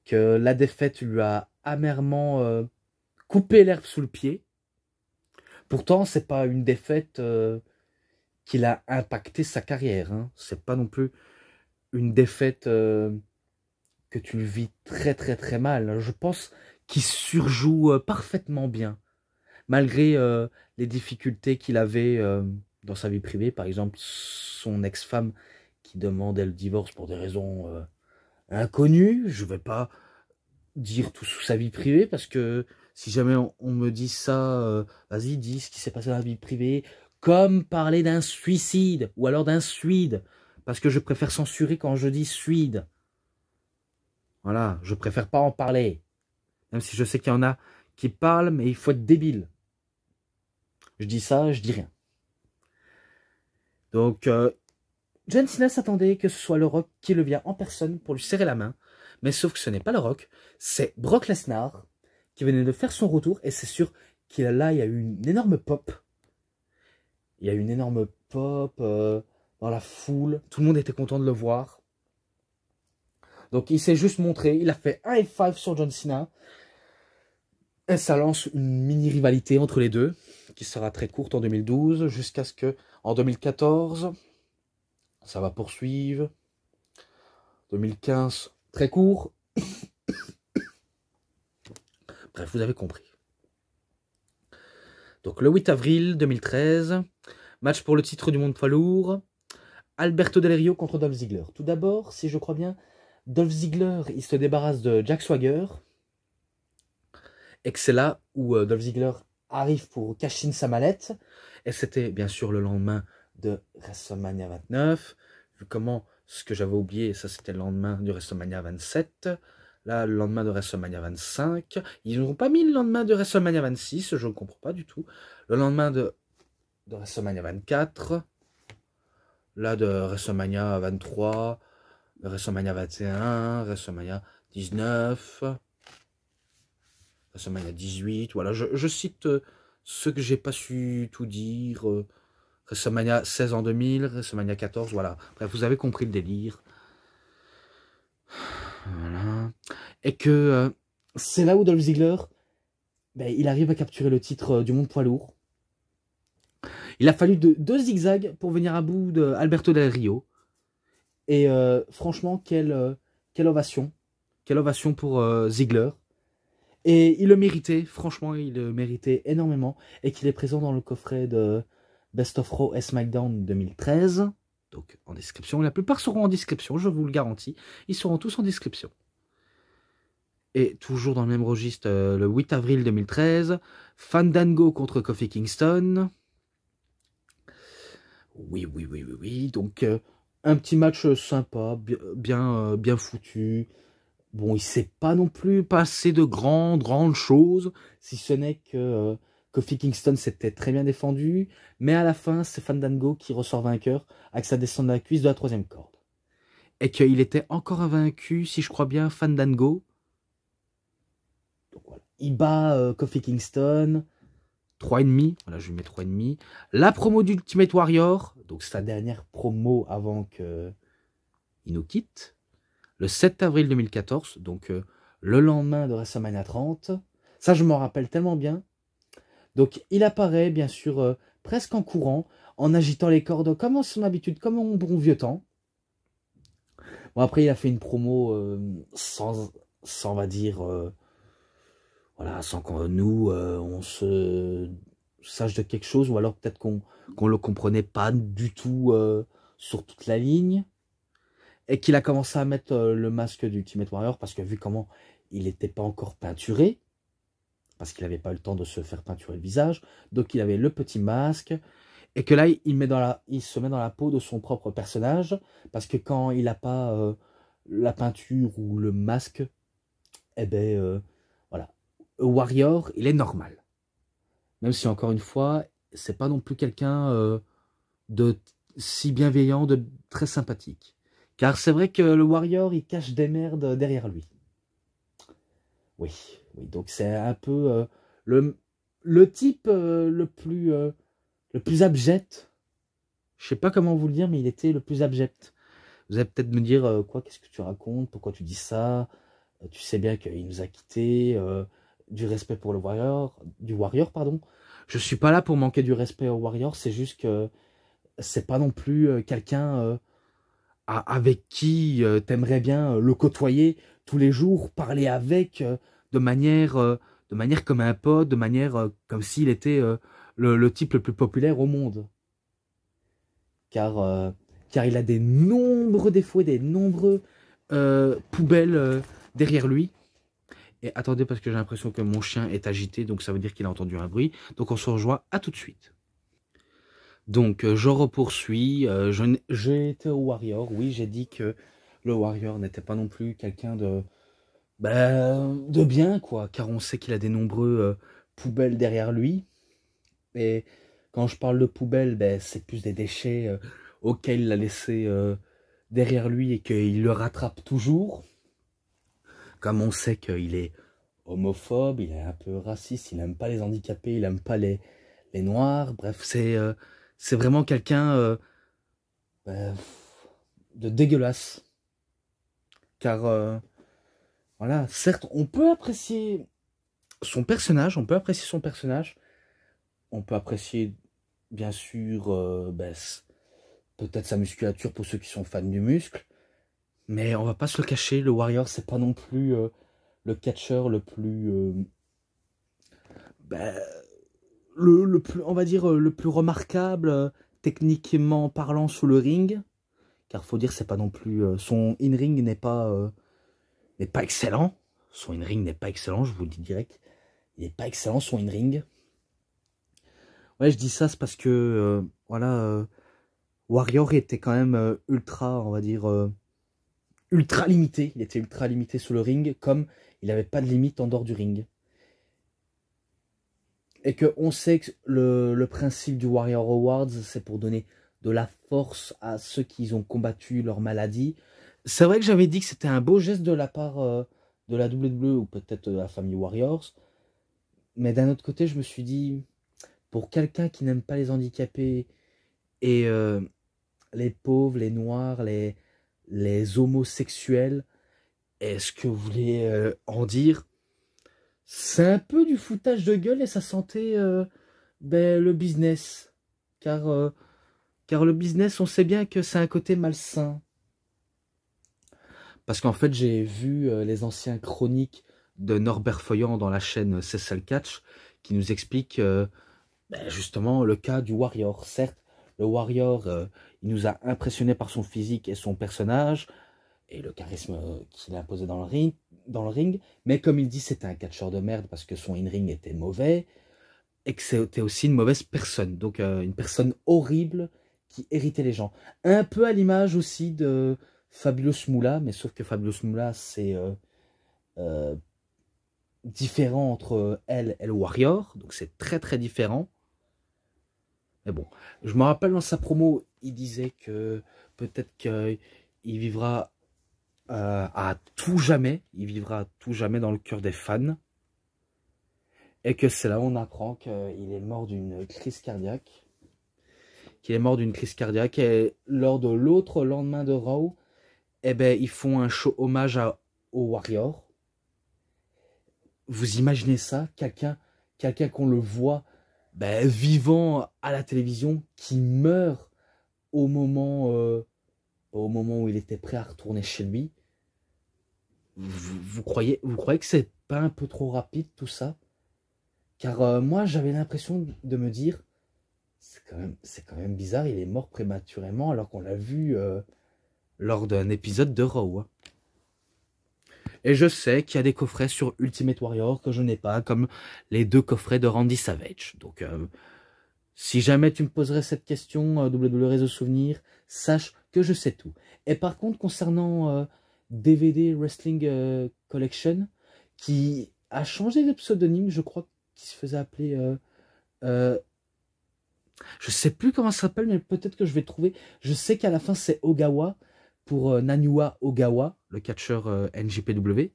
Que la défaite lui a amèrement coupé l'herbe sous le pied. Pourtant, c'est pas une défaite qui a impacté sa carrière. Hein. C'est pas non plus une défaite que tu le vis très très très mal. Je pense qu'il surjoue parfaitement bien. Malgré les difficultés qu'il avait dans sa vie privée. Par exemple, son ex-femme qui demandait le divorce pour des raisons inconnues. Je ne vais pas dire tout sous sa vie privée parce que si jamais on me dit ça, vas-y, dis ce qui s'est passé dans la vie privée, comme parler d'un suicide ou alors d'un suide, parce que je préfère censurer quand je dis suide. Voilà, je préfère pas en parler. Même si je sais qu'il y en a qui parlent, mais il faut être débile. Je dis ça, je dis rien. Donc, John Cena s'attendait que ce soit le Rock qui le vient en personne pour lui serrer la main. Mais sauf que ce n'est pas le Rock, c'est Brock Lesnar qui venait de faire son retour. Et c'est sûr qu'il là, il y a eu une énorme pop. Il y a eu une énorme pop dans la foule. Tout le monde était content de le voir. Donc il s'est juste montré. Il a fait un F5 sur John Cena. Et ça lance une mini-rivalité entre les deux, qui sera très courte en 2012, jusqu'à ce que, en 2014, ça va poursuivre. 2015, très court. Bref, vous avez compris. Donc le 8 avril 2013, match pour le titre du monde poids lourd. Alberto Del Rio contre Dolph Ziggler. Tout d'abord, si je crois bien, Dolph Ziggler, il se débarrasse de Jack Swagger. Et que c'est là où Dolph Ziggler arrive pour cacher sa mallette. Et c'était bien sûr le lendemain de WrestleMania 29. Vu comment ce que j'avais oublié, ça c'était le lendemain du WrestleMania 27. Là, le lendemain de WrestleMania 25. Ils n'ont pas mis le lendemain de WrestleMania 26, je ne comprends pas du tout. Le lendemain de WrestleMania 24. Là, de WrestleMania 23. De WrestleMania 21. WrestleMania 19. WrestleMania 18. Voilà, je cite ce que j'ai pas su tout dire. WrestleMania 16 en 2000. WrestleMania 14. Voilà. Bref, vous avez compris le délire. Voilà. Et que c'est là où Dolph Ziggler, ben, il arrive à capturer le titre du monde poids lourd. Il a fallu deux zigzags pour venir à bout d'Alberto Del Rio. Et franchement, quelle ovation. Quelle ovation pour Ziggler. Et il le méritait, franchement, il le méritait énormément. Et qu'il est présent dans le coffret de Best of Raw et SmackDown 2013. Donc en description. La plupart seront en description, je vous le garantis. Ils seront tous en description. Et toujours dans le même registre, le 8 avril 2013, Fandango contre Kofi Kingston. Oui. Donc, un petit match sympa, bien foutu. Bon, il s'est pas non plus passé de grandes choses, si ce n'est que Kofi Kingston s'était très bien défendu. Mais à la fin, c'est Fandango qui ressort vainqueur avec sa descente de la cuisse de la 3e corde. Et qu'il était encore invaincu, si je crois bien, Fandango. Donc voilà. Il bat Kofi Kingston, 3,5, voilà, je lui mets 3,5. La promo d'Ultimate Warrior, donc c'est sa dernière promo avant qu'il nous quitte, le 7 avril 2014, donc le lendemain de WrestleMania 30. Ça, je m'en rappelle tellement bien. Donc il apparaît, bien sûr, presque en courant, en agitant les cordes, comme à son habitude, comme en bon vieux temps. Bon, après, il a fait une promo sans on va dire... voilà, sans qu'on nous, on se sache de quelque chose, ou alors peut-être qu'on le comprenait pas du tout sur toute la ligne, et qu'il a commencé à mettre le masque d'Ultimate Warrior, parce que vu comment il n'était pas encore peinturé, parce qu'il n'avait pas eu le temps de se faire peinturer le visage, donc il avait le petit masque, et que là, il se met dans la peau de son propre personnage, parce que quand il n'a pas la peinture ou le masque, eh ben, voilà. Warrior, il est normal. Même si, encore une fois, c'est pas non plus quelqu'un de si bienveillant, de très sympathique. Car c'est vrai que le Warrior, il cache des merdes derrière lui. Oui, donc c'est un peu le type le plus abject. Je sais pas comment vous le dire, mais il était le plus abject. Vous allez peut-être me dire, quoi, qu'est-ce que tu racontes? Pourquoi tu dis ça? Tu sais bien qu'il nous a quittés. Du respect pour le Warrior, pardon. Je suis pas là pour manquer du respect au Warrior, c'est juste que c'est pas non plus quelqu'un avec qui t'aimerais bien le côtoyer tous les jours, parler avec de manière comme un pote, de manière comme s'il était le type le plus populaire au monde. Car il a des nombreux défauts et des nombreux poubelles derrière lui. Et attendez, parce que j'ai l'impression que mon chien est agité, donc ça veut dire qu'il a entendu un bruit. Donc on se rejoint à tout de suite. Donc je repoursuis. J'ai été au Warrior. Oui, j'ai dit que le Warrior n'était pas non plus quelqu'un de bien, quoi. Car on sait qu'il a des nombreux poubelles derrière lui. Et quand je parle de poubelles, ben, c'est plus des déchets auxquels il a laissé derrière lui et qu'il le rattrape toujours. Comme on sait qu'il est homophobe, il est un peu raciste, il n'aime pas les handicapés, il n'aime pas les noirs. Bref, c'est vraiment quelqu'un de dégueulasse. Car, voilà, certes, on peut apprécier son personnage, on peut apprécier, bien sûr, peut-être sa musculature pour ceux qui sont fans du muscle, mais on va pas se le cacher, le Warrior, c'est pas non plus le catcheur le plus... le plus, on va dire, le plus remarquable, techniquement parlant, sous le ring. Car faut dire, c'est pas non plus... son in-ring n'est pas excellent. Son in-ring n'est pas excellent, je vous le dis direct. Il n'est pas excellent, son in-ring. Ouais, je dis ça, c'est parce que, voilà... Warrior était quand même ultra, on va dire, ultra limité. Il était ultra limité sur le ring, comme il n'avait pas de limite en dehors du ring. Et qu'on sait que le principe du Warrior Awards, c'est pour donner de la force à ceux qui ont combattu leur maladie. C'est vrai que j'avais dit que c'était un beau geste de la part de la WWE ou peut-être de la famille Warriors. Mais d'un autre côté, je me suis dit, pour quelqu'un qui n'aime pas les handicapés et les pauvres, les noirs, les homosexuels, est-ce que vous voulez en dire? C'est un peu du foutage de gueule et ça sentait le business. Car le business, on sait bien que c'est un côté malsain. Parce qu'en fait, j'ai vu les anciens chroniques de Norbert Feuillant dans la chaîne Cecil Catch qui nous explique justement le cas du Warrior. Certes, le Warrior, il nous a impressionnés par son physique et son personnage et le charisme qu'il a imposé dans le ring. Mais comme il dit, c'était un catcheur de merde parce que son in-ring était mauvais et que c'était aussi une mauvaise personne. Donc une personne horrible qui irritait les gens. Un peu à l'image aussi de Fabulous Moolah, mais sauf que Fabulous Moolah, c'est euh, différent entre elle et le Warrior. Donc c'est très très différent. Mais bon, je me rappelle dans sa promo, il disait que peut-être qu'il vivra à tout jamais. Il vivra à tout jamais dans le cœur des fans. Et que c'est là où on apprend qu'il est mort d'une crise cardiaque. Qu'il est mort d'une crise cardiaque. Et lors de l'autre lendemain de Raw, eh ben, ils font un show hommage au Warrior. Vous imaginez ça? Quelqu'un qu'on le voit vivant à la télévision, qui meurt au moment où il était prêt à retourner chez lui. Vous croyez que c'est pas un peu trop rapide tout ça? Car moi, j'avais l'impression de me dire, c'est quand même bizarre, il est mort prématurément alors qu'on l'a vu lors d'un épisode de Raw. Hein. Et je sais qu'il y a des coffrets sur Ultimate Warrior que je n'ai pas, comme les 2 coffrets de Randy Savage. Donc, si jamais tu me poserais cette question, WWE Réseau Souvenir, sache que je sais tout. Et par contre, concernant DVD Wrestling Collection, qui a changé de pseudonyme, je crois qu'il se faisait appeler... je sais plus comment ça s'appelle, mais peut-être que je vais trouver. Je sais qu'à la fin, c'est Ogawa, pour Naniwa Ogawa, le catcheur NJPW.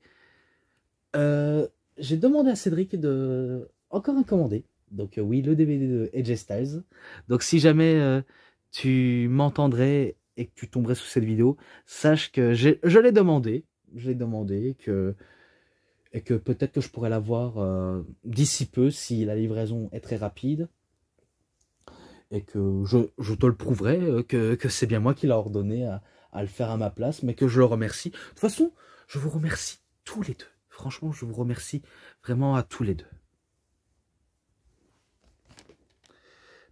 J'ai demandé à Cédric de encore un commandé. Donc oui, le DVD de AJ Styles. Donc si jamais tu m'entendrais et que tu tomberais sous cette vidéo, sache que je l'ai demandé. Je l'ai demandé et que peut-être que je pourrais l'avoir d'ici peu si la livraison est très rapide. Et que je te le prouverai que c'est bien moi qui l'ai ordonné à le faire à ma place, mais que je le remercie. De toute façon, je vous remercie tous les deux. Franchement, je vous remercie vraiment à tous les deux.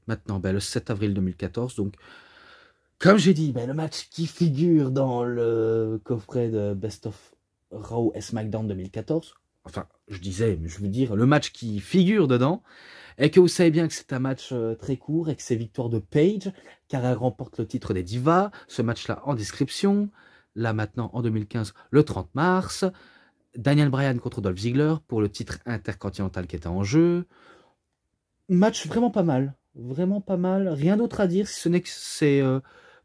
Maintenant, le 7 avril 2014, donc, comme j'ai dit, le match qui figure dans le coffret de Best of Raw et SmackDown 2014, enfin, je disais, mais je veux dire, le match qui figure dedans, et que vous savez bien que c'est un match très court et que c'est victoire de Paige, car elle remporte le titre des Divas, ce match-là en description, là maintenant en 2015, le 30 mars, Daniel Bryan contre Dolph Ziggler pour le titre intercontinental qui était en jeu. Match vraiment pas mal, rien d'autre à dire, si ce n'est que c'est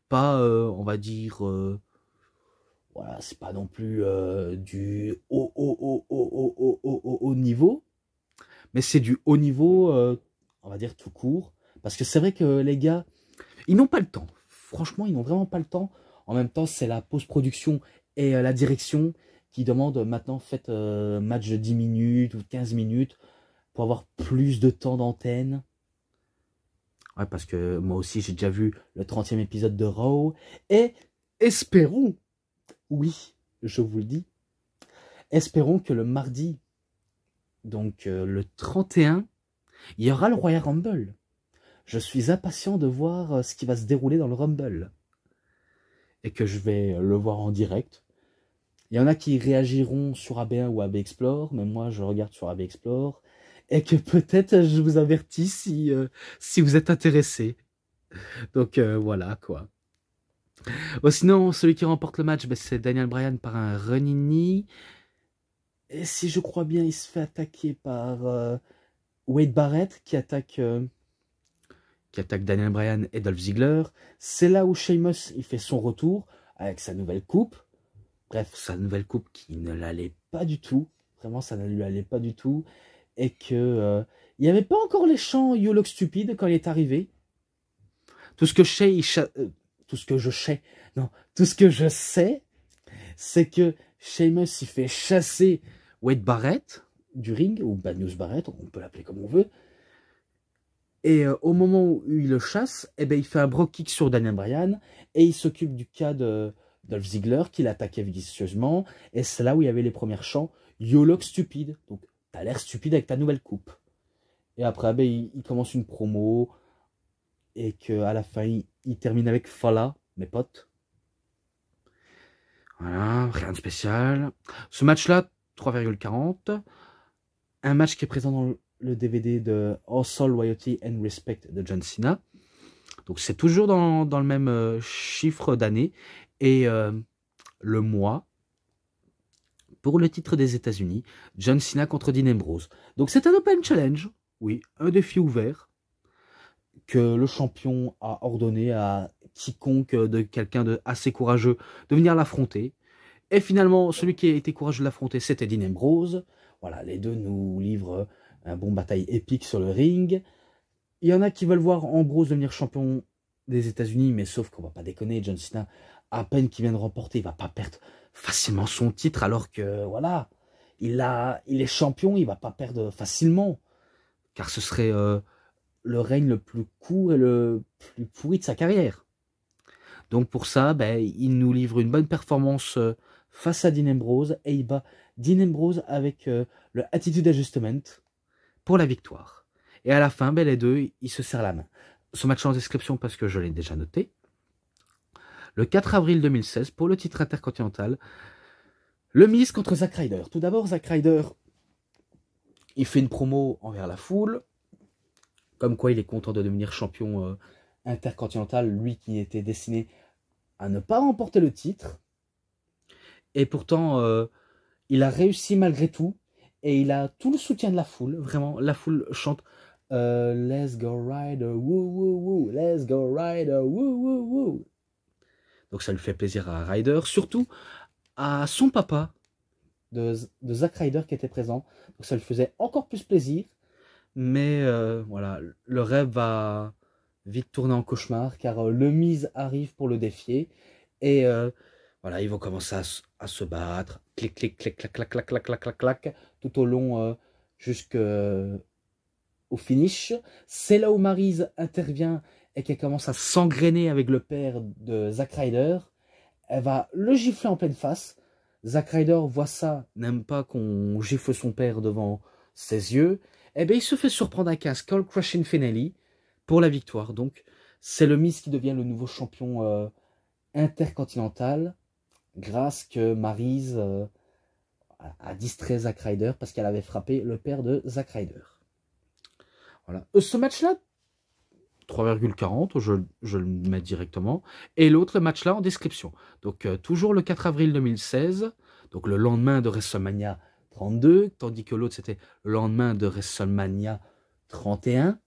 pas, on va dire, voilà, c'est pas non plus du haut niveau, mais c'est du haut niveau, on va dire tout court, parce que c'est vrai que les gars, ils n'ont pas le temps, franchement, ils n'ont vraiment pas le temps. En même temps, c'est la post-production et la direction qui demandent maintenant, faites match de 10 minutes ou 15 minutes pour avoir plus de temps d'antenne. Ouais, parce que moi aussi, j'ai déjà vu le 30e épisode de Raw, et espérons, oui, je vous le dis, espérons que le mardi, donc le 31, il y aura le Royal Rumble. Je suis impatient de voir ce qui va se dérouler dans le Rumble. Et que je vais le voir en direct. Il y en a qui réagiront sur AB1 ou AB Explore, mais moi je regarde sur AB Explore. Et que peut-être je vous avertis si vous êtes intéressé. Donc voilà quoi. Bon, sinon, celui qui remporte le match, ben, c'est Daniel Bryan par un running knee. Et si je crois bien, il se fait attaquer par Wade Barrett qui attaque Daniel Bryan et Dolph Ziggler. C'est là où Sheamus il fait son retour avec sa nouvelle coupe. Bref, sa nouvelle coupe qui ne l'allait pas du tout. Vraiment, ça ne lui allait pas du tout. Et que il n'y avait pas encore les chants You Look Stupid quand il est arrivé. Tout ce que je sais, tout ce que je sais, non, tout ce que je sais, c'est que Sheamus il fait chasser Wade Barrett du ring, ou Bad News Barrett, on peut l'appeler comme on veut. Et au moment où il le chasse, eh ben, il fait un bro kick sur Daniel Bryan et il s'occupe du cas de Dolph Ziggler qui l'attaquait vicieusement. Et c'est là où il y avait les premiers chants You look stupid. Donc, t'as l'air stupide avec ta nouvelle coupe. Et après, ben, il commence une promo et qu'à la fin, il termine avec Fala, mes potes. Voilà, rien de spécial. Ce match-là, 3,40. Un match qui est présent dans le DVD de Hustle, Loyalty and Respect de John Cena. Donc c'est toujours dans le même chiffre d'année. Et le mois, pour le titre des États-Unis, John Cena contre Dean Ambrose. Donc c'est un open challenge, oui, un défi ouvert, que le champion a ordonné à quiconque de quelqu'un de assez courageux de venir l'affronter. Et finalement, celui qui a été courageux de l'affronter, c'était Dean Ambrose. Voilà, les deux nous livrent un bon bataille épique sur le ring. Il y en a qui veulent voir Ambrose devenir champion des États-Unis, mais sauf qu'on va pas déconner, John Cena, à peine qu'il vient de remporter, il va pas perdre facilement son titre, alors que, voilà, il est champion, il va pas perdre facilement, car ce serait le règne le plus court et le plus pourri de sa carrière. Donc pour ça, ben, il nous livre une bonne performance face à Dean Ambrose, et il bat Dean Ambrose avec le Attitude Adjustment pour la victoire. Et à la fin, ben, les deux, ils se serrent la main. Ce match en description parce que je l'ai déjà noté. Le 4 avril 2016, pour le titre intercontinental, le Miz contre Zack Ryder. Tout d'abord, Zack Ryder, il fait une promo envers la foule, comme quoi il est content de devenir champion intercontinental, lui qui était destiné à ne pas remporter le titre. Et pourtant, il a réussi malgré tout, et il a tout le soutien de la foule. Vraiment, la foule chante Let's go Ryder, woo woo woo, let's go Ryder, woo woo woo. Donc ça lui fait plaisir à Ryder, surtout à son papa de Zack Ryder qui était présent. Donc ça lui faisait encore plus plaisir. Mais voilà, le rêve va vite tourner en cauchemar car le Miz arrive pour le défier. Et voilà, ils vont commencer à se battre. Clic, clic, clic, clac, clac, clac, clac, clac, clac, clac, tout au long jusqu'au finish. C'est là où Maryse intervient et qu'elle commence à s'engrainer avec le père de Zack Ryder. Elle va le gifler en pleine face. Zack Ryder voit ça, n'aime pas qu'on gifle son père devant ses yeux. Eh bien, il se fait surprendre avec un Skull Crushing Finale pour la victoire. Donc, c'est le Miz qui devient le nouveau champion intercontinental grâce que Maryse a distrait Zack Ryder parce qu'elle avait frappé le père de Zack Ryder. Voilà. Ce match-là, 3,40, je le mets directement. Et l'autre match-là en description. Donc, toujours le 4 avril 2016, donc le lendemain de WrestleMania 32, tandis que l'autre, c'était le lendemain de WrestleMania 31.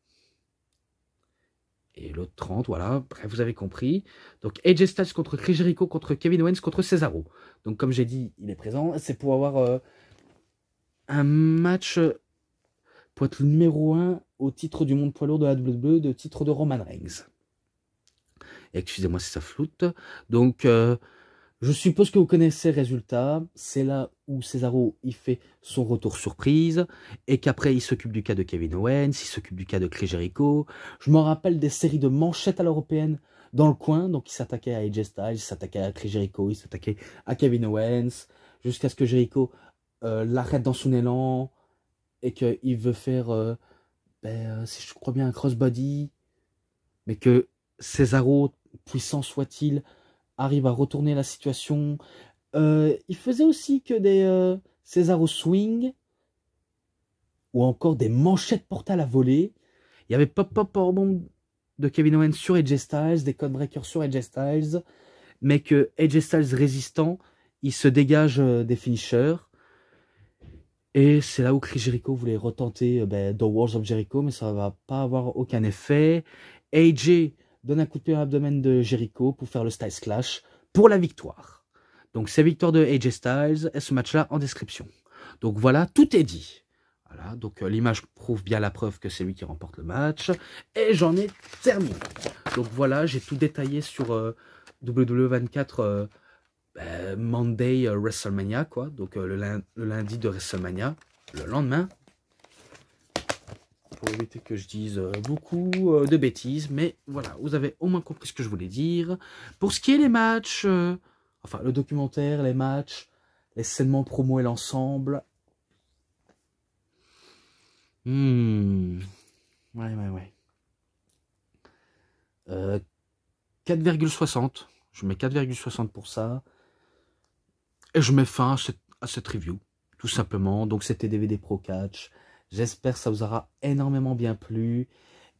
Et l'autre 30, voilà. Bref, vous avez compris. Donc, AJ Styles contre Chris Jericho, contre Kevin Owens, contre Cesaro. Donc, comme j'ai dit, il est présent. C'est pour avoir un match pour être le numéro 1 au titre du monde poids lourd de la WWE, de titre de Roman Reigns. Excusez-moi si ça floute. Donc, je suppose que vous connaissez le résultat. C'est là où Cesaro il fait son retour surprise et qu'après il s'occupe du cas de Kevin Owens, il s'occupe du cas de Chris Jericho. Je me rappelle des séries de manchettes à l'européenne dans le coin. Donc, il s'attaquait à AJ Styles, il s'attaquait à Chris Jericho, il s'attaquait à Kevin Owens jusqu'à ce que Jericho l'arrête dans son élan et qu'il veut faire, si je crois bien, un crossbody, mais que Cesaro, puissant soit-il, arrive à retourner la situation. Il faisait aussi que des Cesaro swing ou encore des manchettes portales à voler. Il y avait pop-pop powerbomb de Kevin Owens sur AJ Styles, des codebreakers sur AJ Styles, mais que AJ Styles résistant, il se dégage des finishers. Et c'est là où Chris Jericho voulait retenter The Walls of Jericho, mais ça ne va pas avoir aucun effet. AJ donne un coup de pied à l'abdomen de Jericho pour faire le Styles Clash pour la victoire. Donc c'est la victoire de AJ Styles et ce match-là en description. Donc voilà, tout est dit. Voilà, donc l'image prouve bien la preuve que c'est lui qui remporte le match. Et j'en ai terminé. Donc voilà, j'ai tout détaillé sur WWE 24 Monday WrestleMania, quoi. Donc le lundi de WrestleMania, le lendemain. Pour éviter que je dise beaucoup de bêtises. Mais voilà, vous avez au moins compris ce que je voulais dire. Pour ce qui est des matchs, enfin le documentaire, les matchs, les segments promo et l'ensemble. Ouais. 4,60. Je mets 4,60 pour ça. Et je mets fin à cette review, tout simplement. Donc c'était DVD Pro Catch. J'espère que ça vous aura énormément bien plu.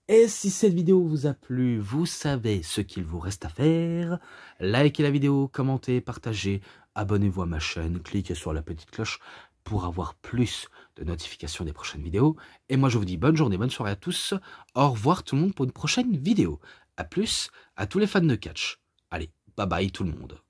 Et si cette vidéo vous a plu, vous savez ce qu'il vous reste à faire. Likez la vidéo, commentez, partagez, abonnez-vous à ma chaîne, cliquez sur la petite cloche pour avoir plus de notifications des prochaines vidéos. Et moi je vous dis bonne journée, bonne soirée à tous. Au revoir tout le monde pour une prochaine vidéo. A plus à tous les fans de catch. Allez, bye bye tout le monde.